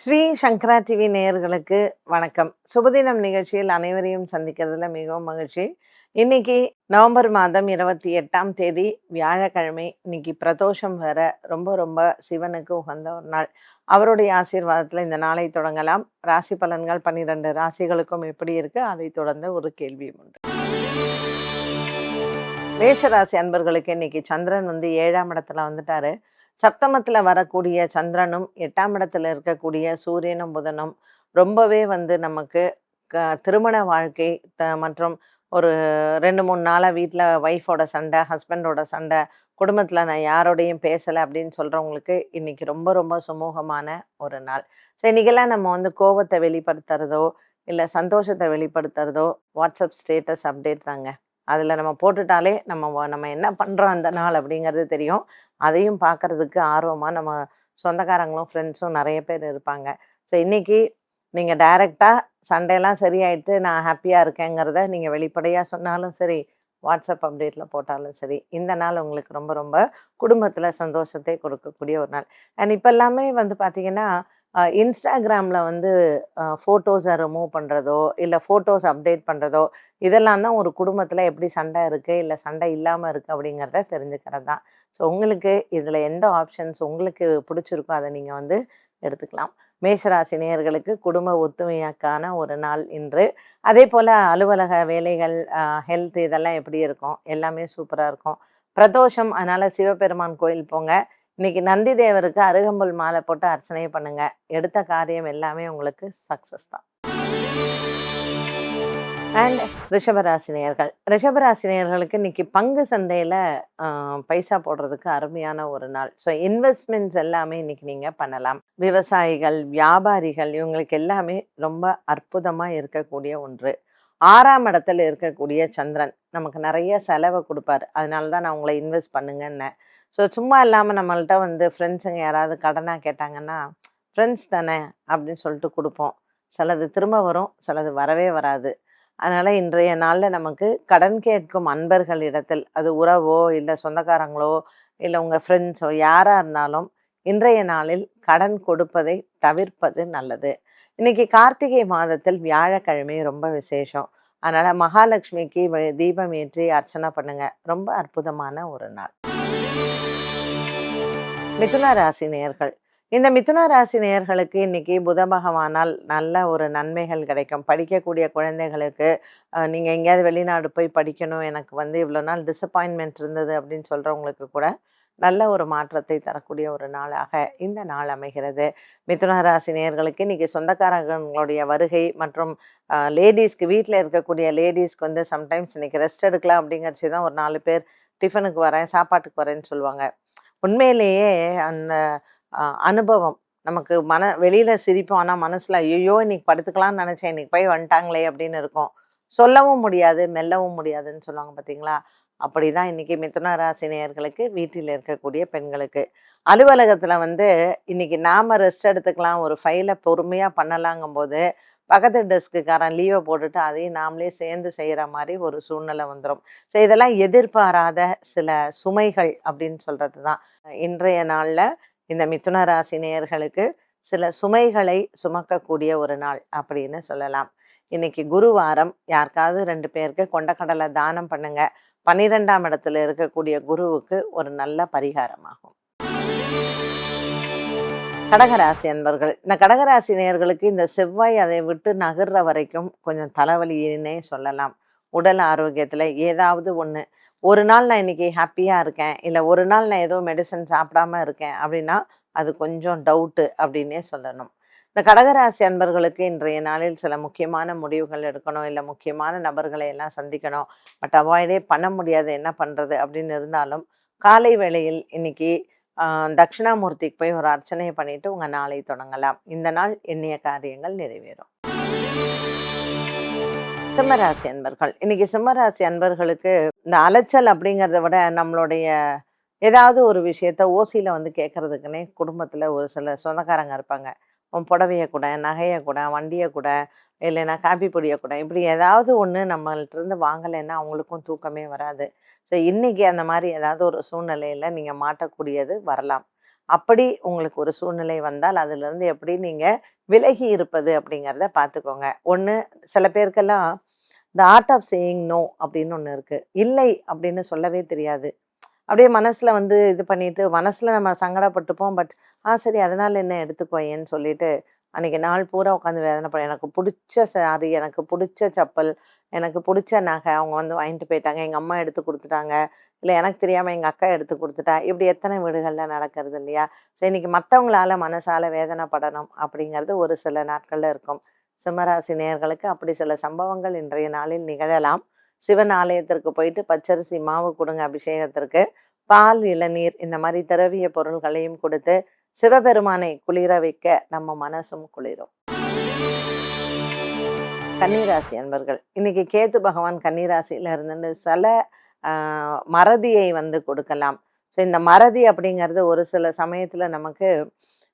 ஸ்ரீ சங்கரா TV நேயர்களுக்கு வணக்கம். சுபதினம் நிகழ்ச்சியில் அனைவரையும் சந்திக்கிறதுல மிகவும் மகிழ்ச்சி. இன்னைக்கு நவம்பர் மாதம் 28ஆம் தேதி வியாழக்கிழமை. இன்னைக்கு பிரதோஷம் வேற. ரொம்ப ரொம்ப சிவனுக்கு உகந்த ஒரு நாள். அவருடைய ஆசீர்வாதத்தில் இந்த நாளை தொடங்கலாம். ராசி பலன்கள் 12 ராசிகளுக்கும் எப்படி இருக்கு, அதை தொடர்ந்து ஒரு கேள்வியும் உண்டு. மேஷராசி அன்பர்களுக்கு இன்னைக்கு சந்திரன் 7ஆம் இடத்துல வந்துட்டாரு. சப்தமத்துல வரக்கூடிய சந்திரனும் 8ஆம் இடத்துல இருக்கக்கூடிய சூரியனும் புதனும் ரொம்பவே நமக்கு திருமண வாழ்க்கை மற்றும் ஒரு 2-3 நாளா வீட்டில் ஒய்ஃபோட சண்டை, ஹஸ்பண்டோட சண்டை, குடும்பத்தில் நான் யாரோடையும் பேசலை அப்படின்னு சொல்கிறவங்களுக்கு இன்னைக்கு ரொம்ப ரொம்ப சுமூகமான ஒரு நாள். ஸோ இன்றைக்கெல்லாம் நம்ம கோபத்தை வெளிப்படுத்துறதோ இல்லை சந்தோஷத்தை வெளிப்படுத்துறதோ வாட்ஸ்அப் ஸ்டேட்டஸ் அப்டேட் தாங்க. அதில் நம்ம போட்டுட்டாலே நம்ம என்ன பண்ணுறோம் அந்த நாள் அப்படிங்கிறது தெரியும். அதையும் பார்க்கறதுக்கு ஆர்வமாக நம்ம சொந்தக்காரங்களும் ஃப்ரெண்ட்ஸும் நிறைய பேர் இருப்பாங்க. ஸோ இன்றைக்கி நீங்கள் டைரெக்டாக சண்டையெல்லாம் சரியாயிட்டு நான் ஹாப்பியாக இருக்கேங்கிறத நீங்கள் வெளிப்படையாக சொன்னாலும் சரி, வாட்ஸ்அப் அப்டேட்டில் போட்டாலும் சரி, இந்த நாள் உங்களுக்கு ரொம்ப ரொம்ப குடும்பத்தில் சந்தோஷத்தை கொடுக்கக்கூடிய ஒரு நாள். அண்ட் இப்போ எல்லாமே பார்த்திங்கன்னா இன்ஸ்டாகிராமில் ஃபோட்டோஸை ரிமூவ் பண்ணுறதோ இல்லை ஃபோட்டோஸ் அப்டேட் பண்ணுறதோ இதெல்லாம் தான் ஒரு குடும்பத்தில் எப்படி சண்டை இருக்குது இல்லை சண்டை இல்லாமல் இருக்குது அப்படிங்கிறத தெரிஞ்சுக்கிறது தான். ஸோ உங்களுக்கு இதில் எந்த ஆப்ஷன்ஸ் உங்களுக்கு பிடிச்சிருக்கோ அதை நீங்கள் எடுத்துக்கலாம். மேஷராசி நேயர்களுக்கு குடும்ப ஒத்துமையாக்கான ஒரு நாள் இன்று. அதே போல் அலுவலக வேலைகள், ஹெல்த் இதெல்லாம் எப்படி இருக்கும், எல்லாமே சூப்பராக இருக்கும். பிரதோஷம், அதனால் சிவபெருமான் கோயில் போங்க. இன்னைக்கு நந்தி தேவருக்கு அருகம்புல் மாலை போட்டு அர்ச்சனை பண்ணுங்க. எடுத்த காரியம் எல்லாமே உங்களுக்கு சக்சஸ் தான். அண்ட் ரிஷபராசினியர்களுக்கு இன்னைக்கு பங்கு சந்தையில் பைசா போடுறதுக்கு அருமையான ஒரு நாள். ஸோ இன்வெஸ்ட்மெண்ட்ஸ் எல்லாமே இன்னைக்கு நீங்கள் பண்ணலாம். விவசாயிகள், வியாபாரிகள் இவங்களுக்கு எல்லாமே ரொம்ப அற்புதமாக இருக்கக்கூடிய ஒன்று. 6ஆம் இடத்துல இருக்கக்கூடிய சந்திரன் நமக்கு நிறைய செலவை கொடுப்பார். அதனால தான் நான் உங்களை இன்வெஸ்ட் பண்ணுங்கன்னு. ஸோ சும்மா இல்லாமல் நம்மள்ட்ட ஃப்ரெண்ட்ஸுங்க யாராவது கடனாக கேட்டாங்கன்னா ஃப்ரெண்ட்ஸ் தானே அப்படின்னு சொல்லிட்டு கொடுப்போம். சிலது திரும்ப வரும், சிலது வரவே வராது. அதனால் இன்றைய நாளில் நமக்கு கடன் கேட்கும் அன்பர்களிடத்தில், அது உறவோ இல்லை சொந்தக்காரங்களோ இல்லை உங்கள் ஃப்ரெண்ட்ஸோ யாராக இருந்தாலும் இன்றைய நாளில் கடன் கொடுப்பதை தவிர்ப்பது நல்லது. இன்றைக்கி கார்த்திகை மாதத்தில் வியாழக்கிழமை ரொம்ப விசேஷம். அதனால் மகாலட்சுமிக்கு தீபம் ஏற்றி அர்ச்சனை பண்ணுங்கள். ரொம்ப அற்புதமான ஒரு நாள். மிதுன ராசி நேயர்கள். இந்த மிதுன ராசி நேயர்களுக்கு இன்னைக்கு புத பகவானால் நல்ல ஒரு நன்மைகள் கிடைக்கும். படிக்கக்கூடிய குழந்தைகளுக்கு நீங்கள் எங்கேயாவது வெளிநாடு போய் படிக்கணும், எனக்கு இவ்வளோ நாள் டிசப்பாயின்மெண்ட் இருந்தது அப்படின்னு சொல்கிறவங்களுக்கு கூட நல்ல ஒரு மாற்றத்தை தரக்கூடிய ஒரு நாளாக இந்த நாள் அமைகிறது. மிதுன ராசி நேயர்களுக்கு இன்றைக்கி சொந்தக்காரங்களுடைய வருகை மற்றும் லேடிஸ்க்கு, வீட்டில் இருக்கக்கூடிய லேடிஸ்க்கு சம்டைம்ஸ் இன்றைக்கி ரெஸ்ட் எடுக்கலாம் அப்படிங்கிறச்சு தான் ஒரு 4 பேர் டிஃபனுக்கு வரேன், சாப்பாட்டுக்கு வரேன்னு சொல்லுவாங்க. உண்மையிலேயே அந்த அனுபவம் நமக்கு வெளியில் சிரிப்போம், ஆனால் மனசில் ஐயோ இன்னைக்கு படுத்துக்கலாம்னு நினச்சேன், இன்னைக்கு போய் வந்துட்டாங்களே அப்படின்னு இருக்கும். சொல்லவும் முடியாது, மெல்லவும் முடியாதுன்னு சொல்லுவாங்க பார்த்தீங்களா? அப்படி தான் இன்றைக்கி மிதுன ராசி நேயர்களுக்கு, வீட்டில் இருக்கக்கூடிய பெண்களுக்கு. அலுவலகத்தில் இன்றைக்கி நாம் ரெஸ்ட் எடுத்துக்கலாம், ஒரு ஃபைலை பொறுமையாக பண்ணலாங்கும்போது பக்கத்து டெஸ்க்குக்காரன் லீவை போட்டுட்டு அதையும் நாமளே சேர்ந்து செய்கிற மாதிரி ஒரு சூழ்நிலை வந்துடும். ஸோ இதெல்லாம் எதிர்பாராத சில சுமைகள் அப்படின்னு சொல்கிறது தான். இன்றைய நாளில் இந்த மிதுன ராசி நேயர்களுக்கு சில சுமைகளை சுமக்கக்கூடிய ஒரு நாள் அப்படின்னு சொல்லலாம். இன்னைக்கு குருவாரம். யாருக்காவது 2 பேருக்கு கொண்டக்கடலை தானம் பண்ணுங்க. 12ஆம் இடத்துல இருக்கக்கூடிய குருவுக்கு ஒரு நல்ல பரிகாரமாகும். கடகராசி அன்பர்கள். இந்த கடகராசி நேயர்களுக்கு இந்த செவ்வாய் அதை விட்டு நகர்ற வரைக்கும் கொஞ்சம் தலைவலின்னே சொல்லலாம். உடல் ஆரோக்கியத்தில் ஏதாவது ஒன்று, ஒரு நாள் நான் இன்னைக்கு ஹாப்பியாக இருக்கேன், இல்லை ஒரு நாள் நான் ஏதோ மெடிசன் சாப்பிடாம இருக்கேன் அப்படின்னா அது கொஞ்சம் டவுட்டு அப்படின்னே சொல்லணும். இந்த கடகராசி அன்பர்களுக்கு இன்றைய நாளில் சில முக்கியமான முடிவுகள் எடுக்கணும், இல்லை முக்கியமான நபர்களை எல்லாம் சந்திக்கணும். பட் அவாய்டே பண்ண முடியாது, என்ன பண்ணுறது அப்படின்னு இருந்தாலும் காலை வேளையில் இன்னைக்கு தட்சிணாமூர்த்திக்கு போய் ஒரு அர்ச்சனையை பண்ணிட்டு உங்கள் நாளை தொடங்கலாம். இந்த நாள் எண்ணிய காரியங்கள் நிறைவேறும். சிம்மராசி அன்பர்கள். இன்னைக்கு சிம்மராசி அன்பர்களுக்கு இந்த அலைச்சல் அப்படிங்கிறத விட நம்மளுடைய ஏதாவது ஒரு விஷயத்த ஓசியில் கேட்கறதுக்குன்னே குடும்பத்தில் ஒரு சில சொந்தக்காரங்க இருப்பாங்க. உன் புடவையை கூட, நகையை கூட, வண்டியை கூட, இல்லைன்னா காப்பி பொடியை கூட, இப்படி ஏதாவது ஒன்று நம்மள்கிட்ட வாங்கலைன்னா அவங்களுக்கும் தூக்கமே வராது. ஸோ இன்றைக்கி அந்த மாதிரி ஏதாவது ஒரு சூழ்நிலையில் நீங்கள் மாட்டக்கூடியது வரலாம். அப்படி உங்களுக்கு ஒரு சூழ்நிலை வந்தால் அதிலிருந்து எப்படி நீங்க விலகி இருப்பது அப்படிங்கிறத பார்த்துக்கோங்க. ஒண்ணு சில பேருக்கெல்லாம் the art of saying no அப்படின்னு ஒண்ணு இருக்கு. இல்லை அப்படின்னு சொல்லவே தெரியாது. அப்படியே மனசுல வந்து இது பண்ணிட்டு, மனசுல நம்ம சங்கடப்பட்டுப்போம். பட், சரி அதனால என்ன எடுத்துக்கோயேன்னு சொல்லிட்டு, அன்னைக்கு நாள் பூரா உட்காந்து வேதனைப்படும். எனக்கு புடிச்ச சாரி, எனக்கு புடிச்ச செப்பல், எனக்கு புடிச்ச நகை அவங்க வந்து வாங்கிட்டு போயிட்டாங்க. எங்க அம்மா எடுத்து குடுத்துட்டாங்க. இல்ல எனக்கு தெரியாம எங்க அக்கா எடுத்து குடுத்துட்டா. இப்படி எத்தனை வீடுகள்ல நடக்கிறது இல்லையா? ஸோ இன்னைக்கு மத்தவங்களால மனசால வேதனைப்படணும் அப்படிங்கிறது ஒரு சில நாட்கள்ல இருக்கும். சிம்மராசி நேயர்களுக்கு அப்படி சில சம்பவங்கள் இன்றைய நாளில் நிகழலாம். சிவன் ஆலயத்திற்கு போயிட்டு பச்சரிசி மாவு கொடுங்க அபிஷேகத்திற்கு. பால், இளநீர் இந்த மாரி திரவிய பொருள்களையும் கொடுத்து, சிவபெருமானை குளிர வைக்க நம்ம மனசும் குளிரும். கன்னிராசி அன்பர்கள். இன்னைக்கு கேது பகவான் கன்னிராசியில இருந்துட்டு சில அ மறதியை வந்து கொடுக்கலாம். ஸோ இந்த மறதி அப்படிங்கிறது ஒரு சில சமயத்துல நமக்கு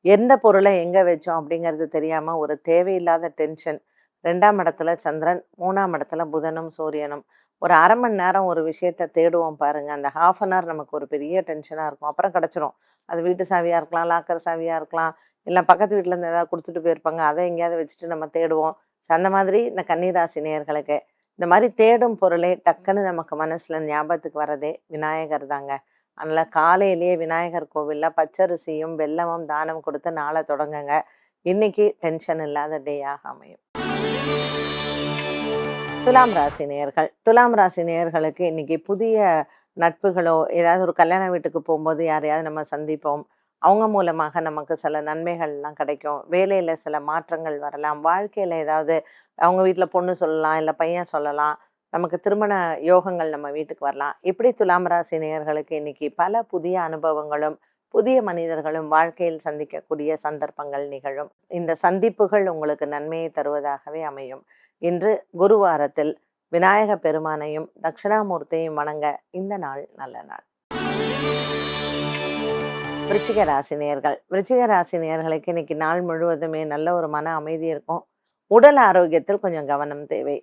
எந்த பொருளை எங்க வச்சோம் அப்படிங்கிறது தெரியாம ஒரு தேவையில்லாத டென்ஷன். 2ஆம் இடத்துல சந்திரன், 3ஆம் இடத்துல புதனும், சூரியனும். ஒரு 1/2 மணி நேரம் ஒரு விஷயத்த தேடுவோம் பாருங்க. அந்த 1/2 அன் ஹவர் நமக்கு ஒரு பெரிய டென்ஷனா இருக்கும். அப்புறம் கிடைச்சிரும். அது வீட்டு சாவியா இருக்கலாம், லாக்கர் சாவியா இருக்கலாம், இல்ல பக்கத்து வீட்ல இருந்து ஏதாவது குடுத்துட்டு போயிருப்பாங்க. அத எங்கேயாவது வச்சுட்டு நம்ம தேடுவோம். ஸோ அந்த மாதிரி இந்த கன்னிராசி நேயர்களுக்கு, இந்த மாரி தேடும் பொருளே டக்குன்னு நமக்கு மனசுல ஞாபகத்துக்கு வர்றதே விநாயகர் தாங்க. அதனால காலையிலேயே விநாயகர் கோவில்ல பச்சரிசியும், வெல்லமும் தானம் கொடுத்து நாள தொடங்குங்க. இன்னைக்கு டென்ஷன் இல்லாத டேயாக அமையும். துலாம் ராசி நேயர்கள். துலாம் ராசி நேயர்களுக்கு இன்னைக்கு புதிய நட்புகளோ, ஏதாவது ஒரு கல்யாண வீட்டுக்கு போம்போது யாரையாவது நம்ம சந்திப்போம். அவங்க மூலமாக நமக்கு சில நன்மைகள்லாம் கிடைக்கும். வேலையில சில மாற்றங்கள் வரலாம். வாழ்க்கையில ஏதாவது அவங்க வீட்ல பொண்ணு சொல்லலாம், இல்ல பையன் சொல்லலாம். நமக்கு திருமண யோகங்கள் நம்ம வீட்டுக்கு வரலாம். இப்படி துலாம் ராசி நேயர்களுக்கு இன்னைக்கு பல புதிய அனுபவங்களும், புதிய மனிதர்களும் வாழ்க்கையில் சந்திக்கக்கூடிய சந்தர்ப்பங்கள் நிகழும். இந்த சந்திப்புகள் உங்களுக்கு நன்மையை தருவதாகவே அமையும். இன்று குருவாரத்தில் விநாயக பெருமானையும் தட்சிணாமூர்த்தியையும் வணங்க இந்த நாள் நல்ல நாள். விருச்சிக ராசி நேயர்கள். விருச்சிக ராசி நேயர்களுக்கு இன்னைக்கு நாள் முழுவதுமே நல்ல ஒரு மன அமைதி இருக்கும். உடல் ஆரோக்கியத்தில் கொஞ்சம் கவனம் தேவை.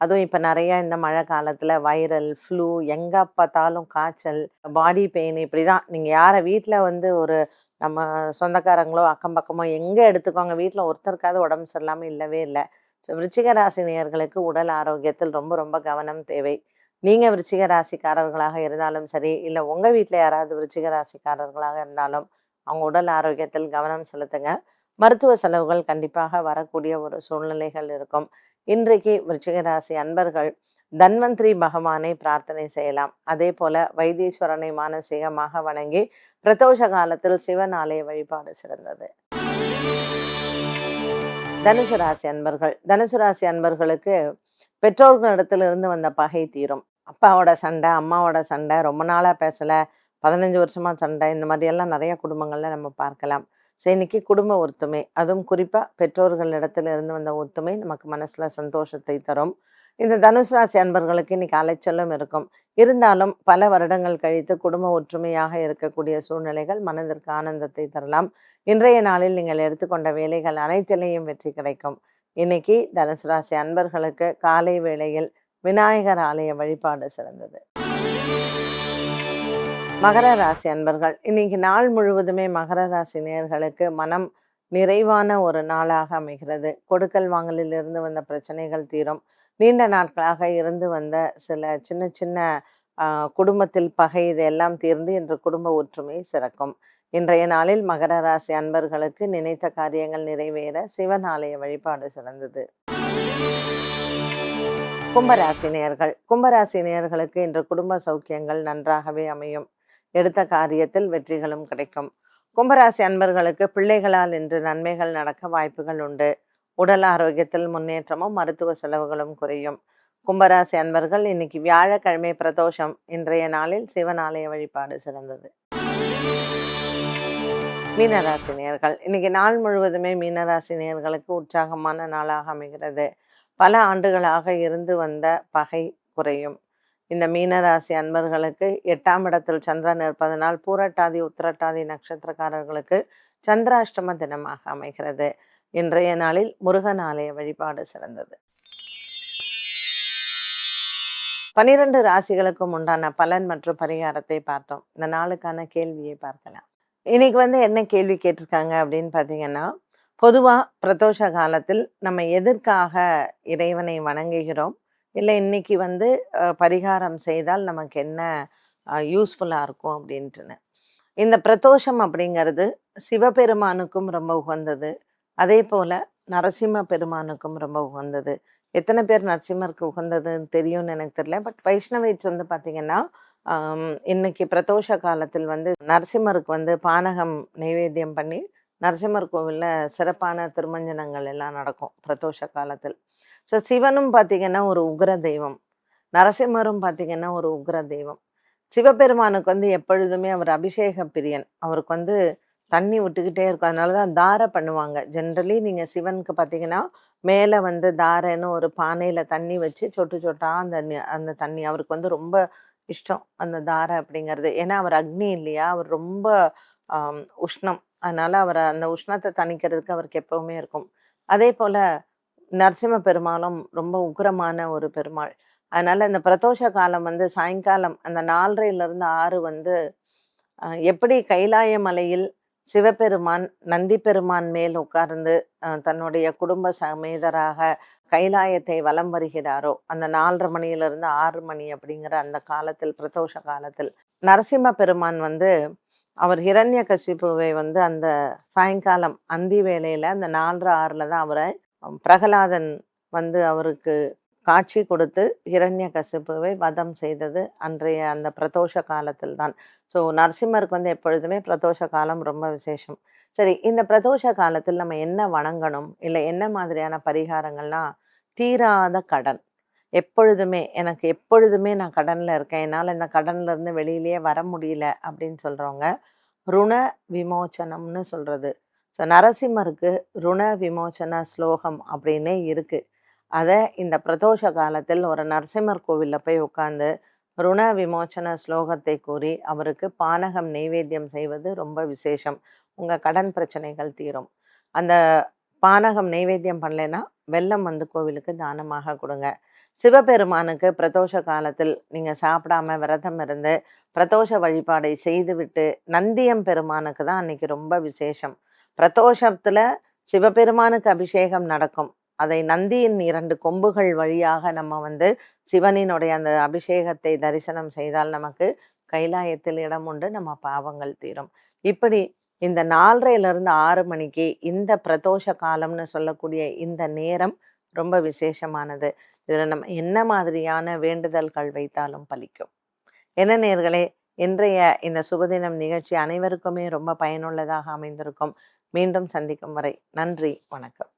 அதுவும் இப்ப நிறைய இந்த மழை காலத்துல வைரல், ஃப்ளூ எங்க பார்த்தாலும் காய்ச்சல், பாடி பெயின் இப்படிதான். நீங்க யார வீட்ல வந்து ஒரு நம்ம சொந்தக்காரங்களோ, அக்கம் பக்கமோ எங்க எடுத்துக்கோங்க, வீட்ல ஒருத்தருக்காவது உடம்பு சரியில்லாம இல்லவே இல்ல. ஸோ விருச்சிக ராசி நேயர்களுக்கு உடல் ஆரோக்கியத்தில் ரொம்ப ரொம்ப கவனம் தேவை. நீங்க விருச்சிக ராசிக்காரர்களாக இருந்தாலும் சரி, இல்ல உங்க வீட்ல யாராவது விருச்சிக ராசிக்காரர்களாக இருந்தாலும், அவங்க உடல் ஆரோக்கியத்தில் கவனம் செலுத்துங்க. மருத்துவ செலவுகள் கண்டிப்பாக வரக்கூடிய ஒரு சூழ்நிலைகள் இருக்கும். இன்றைக்கு விருச்சிக ராசி அன்பர்கள் தன்வந்திரி பகவானை பிரார்த்தனை செய்யலாம். அதே போல வைத்தீஸ்வரனை மானசீகமாக வணங்கி பிரதோஷ காலத்தில் சிவன் ஆலய வழிபாடு சிறந்தது. தனுசு ராசி அன்பர்கள். தனுசு ராசி அன்பர்களுக்கு பெற்றோர்களிடத்திலிருந்து வந்த பகை தீரும். அப்பாவோட சண்டை, அம்மாவோட சண்டை, ரொம்ப நாளா பேசல, 15 வருஷமா சண்டை, இந்த மாதிரியெல்லாம் நிறைய குடும்பங்கள்ல நம்ம பார்க்கலாம். ஸோ இன்னைக்கு குடும்ப ஒத்துமை, அதுவும் குறிப்பா பெற்றோர்களிடத்திலிருந்து வந்த ஒத்துமை நமக்கு மனசுல சந்தோஷத்தை தரும். இந்த தனுசு ராசி அன்பர்களுக்கு இன்னைக்கு அலைச்சலும் இருக்கும். இருந்தாலும் பல வருடங்கள் கழித்து குடும்ப ஒற்றுமையாக இருக்கக்கூடிய சூழ்நிலைகள் மனதிற்கு ஆனந்தத்தை தரலாம். இன்றைய நாளில் நீங்கள் எடுத்துக்கொண்ட வேலைகள் அனைத்திலையும் வெற்றி கிடைக்கும். இன்னைக்கு தனுசு ராசி அன்பர்களுக்கு காலை வேளையில் விநாயகர் ஆலய வழிபாடு சிறந்தது. மகர ராசி அன்பர்கள். இன்னைக்கு நாள் முழுவதுமே மகர ராசி நேயர்களுக்கு மனம் நிறைவான ஒரு நாளாக அமைகிறது. கொடுக்கல் வாங்கலில் இருந்து வந்த பிரச்சனைகள் தீரும். நீண்ட நாட்களாக இருந்து வந்த சில சின்ன சின்ன குடும்பத்தில் பகை இதெல்லாம் தீர்ந்து இன்று குடும்ப ஒற்றுமை சிறக்கும். இன்றைய நாளில் மகர ராசி அன்பர்களுக்கு நினைத்த காரியங்கள் நிறைவேற சிவன் ஆலய வழிபாடு சிறந்தது. கும்பராசி நேயர்கள். கும்பராசி நேயர்களுக்கு இன்று குடும்ப சௌக்கியங்கள் நன்றாகவே அமையும். எடுத்த காரியத்தில் வெற்றிகளும் கிடைக்கும். கும்பராசி அன்பர்களுக்கு பிள்ளைகளால் இன்று நன்மைகள் நடக்க வாய்ப்புகள் உண்டு. உடல் ஆரோக்கியத்தில் முன்னேற்றமும் மருத்துவ செலவுகளும் குறையும். கும்பராசி அன்பர்கள் இன்னைக்கு வியாழக்கிழமை பிரதோஷம். இன்றைய நாளில் சிவன் ஆலய வழிபாடு சிறந்தது. மீனராசி நேயர்கள். இன்னைக்கு நாள் முழுவதுமே மீனராசி நேயர்களுக்கு உற்சாகமான நாளாக அமைகிறது. பல ஆண்டுகளாக இருந்து வந்த பகை குறையும். இந்த மீனராசி அன்பர்களுக்கு 8ஆம் இடத்தில் சந்திரன் இருப்பதனால் பூரட்டாதி உத்திரட்டாதி நட்சத்திரக்காரர்களுக்கு சந்திராஷ்டம தினமாக அமைகிறது. இன்றைய நாளில் முருகன் ஆலய வழிபாடு சிறந்தது. 12 ராசிகளுக்கும் உண்டான பலன் மற்றும் பரிகாரத்தை பார்த்தோம். இந்த நாளுக்கான கேள்வியை பார்க்கலாம். இன்னைக்கு வந்து என்ன கேள்வி கேட்டிருக்காங்க அப்படின்னு பார்த்தீங்கன்னா, பொதுவா பிரதோஷ காலத்தில் நம்ம எதற்காக இறைவனை வணங்குகிறோம்? இல்ல இன்னைக்கு வந்து பரிகாரம் செய்தால் நமக்கு என்ன யூஸ்ஃபுல்லா இருக்கும் அப்படின்ட்டுன்னு. இந்த பிரதோஷம் அப்படிங்கிறது சிவபெருமானுக்கும் ரொம்ப உகந்தது. அதேபோல நரசிம்ம பெருமானுக்கும் ரொம்ப உகந்தது. எத்தன பேர் நரசிம்மருக்கு உகந்ததுன்னு தெரியும்னு எனக்கு தெரியல. பட் வைஷ்ணவைட்ஸ் வந்து பார்த்தீங்கன்னா, இன்னைக்கு பிரதோஷ காலத்தில் வந்து நரசிம்மருக்கு வந்து பானகம் நைவேத்தியம் பண்ணி, நரசிம்மர் கோவில்ல சிறப்பான திருமஞ்சனங்கள் எல்லாம் நடக்கும் பிரதோஷ காலத்தில். ஸோ சிவனும் பார்த்தீங்கன்னா ஒரு உக்கிர தெய்வம். நரசிம்மரும் பார்த்தீங்கன்னா ஒரு உக்கிர தெய்வம். சிவபெருமானுக்கு வந்து எப்பொழுதுமே அவர் அபிஷேக பிரியன். அவருக்கு வந்து தண்ணி விட்டுக்கிட்டே இருக்கும். அதனால தான் தாரை பண்ணுவாங்க. ஜென்ரலி நீங்க சிவனுக்கு பார்த்தீங்கன்னா, மேல வந்து தாரைன்னு ஒரு பானையில தண்ணி வச்சு சொட்டு சொட்டா அந்த தண்ணி அவருக்கு வந்து ரொம்ப இஷ்டம். அந்த தாரை அப்படிங்கிறது. ஏன்னா அவர் அக்னி இல்லையா? அவர் ரொம்ப உஷ்ணம். அதனால அந்த உஷ்ணத்த தணிக்கிறதுக்கு அவருக்கு எப்பவுமே இருக்கும். அதேபோல நரசிம்ம பெருமாளும் ரொம்ப உக்கிரமான ஒரு பெருமாள். அதனால இந்த பிரதோஷ காலம் வந்து சாயங்காலம் அந்த 4:30லிருந்து 6 வந்து எப்படி கைலாய மலையில் சிவபெருமான் நந்தி பெருமான் மேல் உட்கார்ந்து தன்னுடைய குடும்ப சமேதராக கைலாயத்தை வலம் வருகிறாரோ, அந்த 4:30 மணியிலிருந்து 6 மணி அப்படிங்கிற அந்த காலத்தில் பிரதோஷ காலத்தில் நரசிம்ம பெருமான் வந்து அவர் ஹிரண்யகசிப்புவை வந்து அந்த சாயங்காலம் அந்தி வேளையில அந்த 4:30, 6ல தான் அவரை பிரகலாதன் வந்து அவருக்கு காட்சி கொடுத்து ஹிரண்யகசிப்புவை வதம் செய்தது அன்றைய அந்த பிரதோஷ காலத்தில் தான். ஸோ நரசிம்மருக்கு வந்து எப்பொழுதுமே பிரதோஷ காலம் ரொம்ப விசேஷம். சரி, இந்த பிரதோஷ காலத்தில் நம்ம என்ன வணங்கணும்? இல்ல என்ன மாதிரியான பரிகாரங்கள்லாம் தீராத கடன். எனக்கு எப்பொழுதுமே நான் கடன்ல இருக்கேன். என்னால இந்த கடன்ல இருந்து வெளியிலேயே வர முடியல அப்படின்னு சொல்றவங்க, ருண விமோசனம்னு சொல்றது. ஸோ நரசிம்மருக்கு ருண விமோசன ஸ்லோகம் அப்படின்னே இருக்கு. அத இந்த பிரதோஷ காலத்தில் ஒரு நரசிம்மர் கோவில்ல போய் உட்கார்ந்து, ருண விமோசன ஸ்லோகத்தை கூறி, அவருக்கு பானகம் நெய்வேத்தியம் செய்வது ரொம்ப விசேஷம். உங்க கடன் பிரச்சனைகள் தீரும். அந்த பானகம் நெய்வேத்தியம் பண்ணலைன்னா, வெல்லம் வந்து கோவிலுக்கு தானமாக குடுங்க. சிவபெருமானுக்கு பிரதோஷ காலத்தில் நீங்க சாப்பிடாம விரதம் இருந்து, பிரதோஷ வழிபாடை செய்துவிட்டு, நந்தியம் பெருமானுக்கு தான் அன்னைக்கு ரொம்ப விசேஷம். பிரதோஷத்துல சிவபெருமானுக்கு அபிஷேகம் நடக்கும். அதை நந்தியின் 2 கொம்புகள் வழியாக நம்ம வந்து சிவனினுடைய அந்த அபிஷேகத்தை தரிசனம் செய்தால் நமக்கு கைலாயத்தில் இடம் உண்டு. நம்ம பாவங்கள் தீரும். இப்படி இந்த 4:30லிருந்து 6 மணிக்கு இந்த பிரதோஷ காலம்னு சொல்லக்கூடிய இந்த நேரம் ரொம்ப விசேஷமானது. இதுல நம்ம என்ன மாதிரியான வேண்டுதல்கள் வைத்தாலும் பலிக்கும். என்ன நேயர்களே, இன்றைய இந்த சுபதினம் நிகழ்ச்சி அனைவருக்குமே ரொம்ப பயனுள்ளதாக அமைந்திருக்கும். மீண்டும் சந்திக்கும் வரை நன்றி, வணக்கம்.